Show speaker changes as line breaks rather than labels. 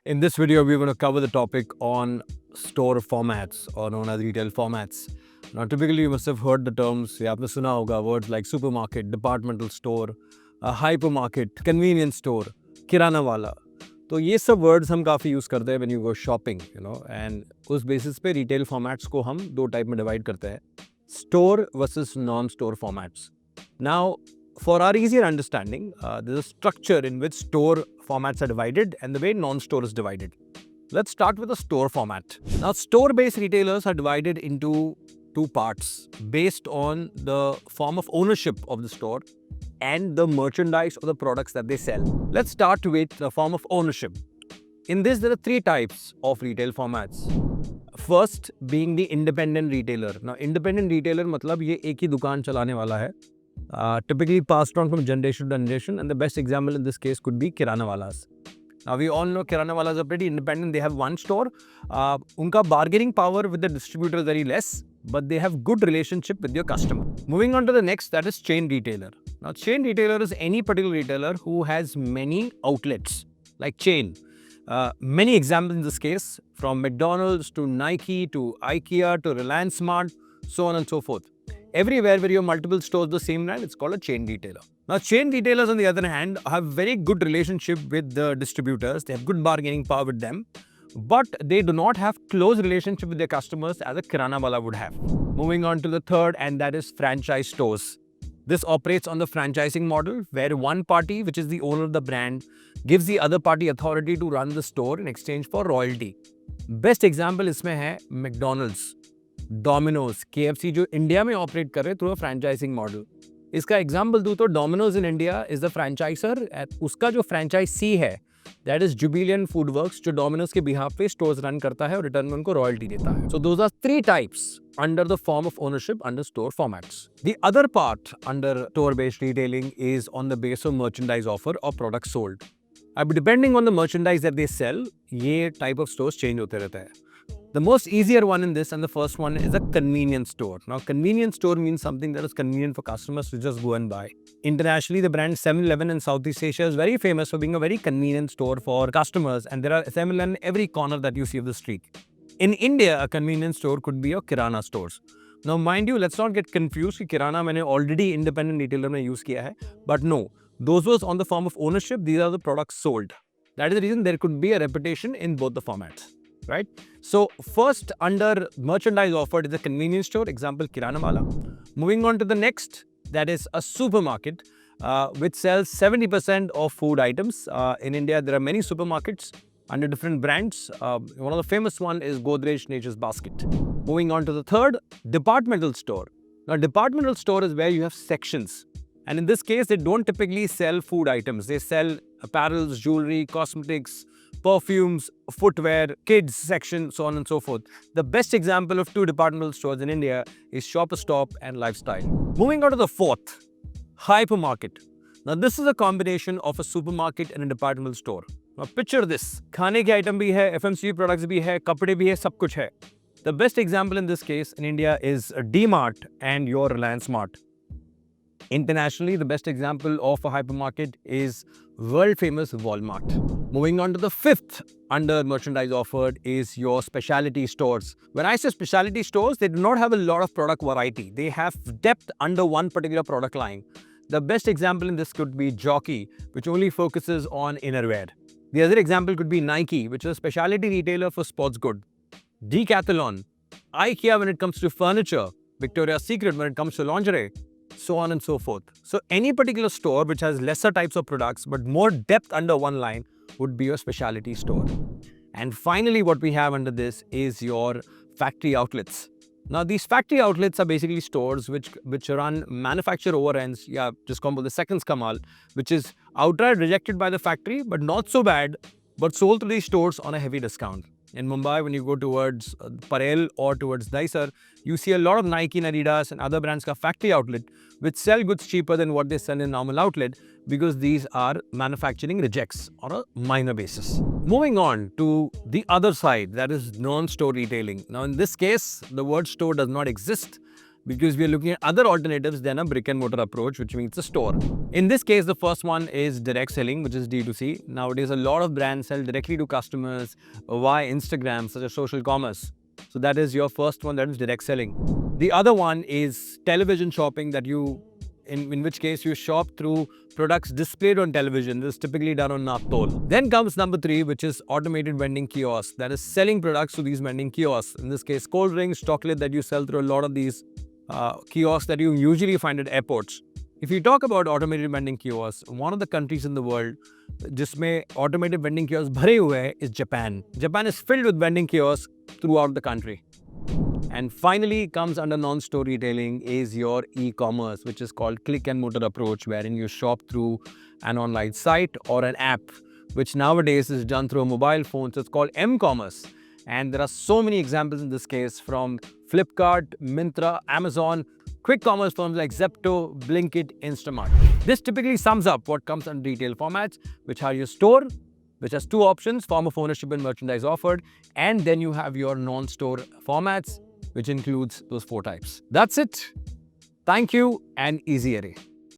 In this video, we're going to cover the topic on store formats or known as retail formats. Now, typically, you must have heard the terms, you have suna hoga, words like supermarket, departmental store, hypermarket, convenience store, kirana wala. तो ये सब words हम काफ़ी use करते हैं when you go shopping and उस basis पे retail formats को हम दो टाइप में डिवाइड करते हैं store versus non store formats now for our easier understanding, there's a structure in which store formats are divided and the way non-store is divided. Let's start with the store format. Now, store-based retailers are divided into two parts based on the form of ownership of the store and the merchandise or the products that they sell. Let's start with the form of ownership. In this, there are three types of retail formats. First being the independent retailer. Now, independent retailer मतलब ये एक ही दुकान चलाने वाला है. Typically passed on from generation to generation, and the best example in this case could be kirana walas. Now we all know kirana walas are pretty independent. They have one store. Unka bargaining power with the distributor is very less, but they have good relationship with your customer. Moving on to the next, that is chain retailer. Now chain retailer is any particular retailer who has many outlets, like chain. Many examples in this case, from McDonald's to Nike to IKEA to Reliance Smart, so on and so forth. Everywhere where you have multiple stores the same brand, it's called a chain retailer. Now, chain retailers, on the other hand, have very good relationship with the distributors. They have good bargaining power with them, but they do not have close relationship with their customers as a kirana wala would have. Moving on to the third, and that is franchise stores. This operates on the franchising model, where one party, which is the owner of the brand, gives the other party authority to run the store in exchange for royalty. Best example इसमें है McDonald's. Domino's KFC जो India में operate कर रहे through a franchising model. इसका example दूं तो Domino's in India is the franchisor. उसका जो फ्रेंचाइजी है that is Jubilant food works, जो डोमिनोज के बिहाफ पे स्टोर्स रन करता है और रिटर्न में उनको रॉयल्टी देता है. So those are three types under the form of ownership under store formats. The other part under store based retailing is on the base of merchandise offer और product sold. अब depending on the merchandise that they sell, ये type of stores change होते रहते हैं. The most easier one in this and the first one is a convenience store. Now, convenience store means something that is convenient for customers to just go and buy. Internationally, the brand 7-Eleven in Southeast Asia is very famous for being a very convenient store for customers, and there are 7-Eleven in every corner that you see of the street. In India, a convenience store could be your kirana stores. Now, mind you, let's not get confused कि kirana मैंने already independent retailer में use किया है, but no, those was on the form of ownership. These are the products sold. That is the reason there could be a repetition in both the formats. Right? So first under merchandise offered is a convenience store, example kirana wala. Moving on to the next, that is a supermarket which sells 70% of food items. In India, there are many supermarkets under different brands. One of the famous one is Godrej Nature's Basket. Moving on to the third, departmental store. Now, departmental store is where you have sections. And in this case, they don't typically sell food items. They sell apparels, jewelry, cosmetics, perfumes, footwear, kids section, so on and so forth. The best example of two departmental stores in India is Shopper Stop and Lifestyle. Moving on to the fourth, hypermarket. Now, this is a combination of a supermarket and a departmental store. Now, picture this. खाने के item भी है, FMCG products भी है, कपड़े भी है, सब कुछ है. The best example in this case in India is D-Mart and your Reliance Smart. Internationally, the best example of a hypermarket is world famous Walmart. Moving on to the fifth under merchandise offered is your specialty stores. When I say specialty stores, they do not have a lot of product variety. They have depth under one particular product line. The best example in this could be Jockey, which only focuses on innerwear. The other example could be Nike, which is a specialty retailer for sports goods. Decathlon, IKEA when it comes to furniture, Victoria's Secret when it comes to lingerie, so on and so forth. So any particular store which has lesser types of products but more depth under one line would be your specialty store. And finally, what we have under this is your factory outlets. Now, these factory outlets are basically stores which run manufacture overends, just called the seconds kamal, which is outright rejected by the factory, but not so bad, but sold to these stores on a heavy discount. In Mumbai, when you go towards Parel or towards Daisar, you see a lot of Nike, Adidas and other brands ka factory outlet which sell goods cheaper than what they sell in normal outlet because these are manufacturing rejects on a minor basis. Moving on to the other side, that is non-store retailing. Now, in this case, the word store does not exist. because we are looking at other alternatives than a brick and mortar approach, which means a store. In this case, the first one is direct selling, which is D2C. Nowadays, a lot of brands sell directly to customers via Instagram, such as social commerce. So that is your first one, that is direct selling. The other one is television shopping, that in which case you shop through products displayed on television. This is typically done on Naptol. Then comes number 3, which is automated vending kiosks, that is selling products to these vending kiosks. In this case, cold drinks, chocolate, that you sell through a lot of these kiosks that you usually find at airports. If you talk about automated vending kiosks, one of the countries in the world जिसमें automated vending kiosks भरे हुए हैं is Japan. Japan is filled with vending kiosks throughout the country. And finally comes under non-store retailing is your e-commerce, which is called click and mortar approach, wherein you shop through an online site or an app, which nowadays is done through a mobile phone. So it's called m-commerce. And there are so many examples in this case from Flipkart, Myntra, Amazon, quick commerce firms like Zepto, Blinkit, Instamart. This typically sums up what comes under retail formats, which are your store, which has 2 options, form of ownership and merchandise offered, and then you have your non-store formats, which includes those 4 types. That's it. Thank you and easy array.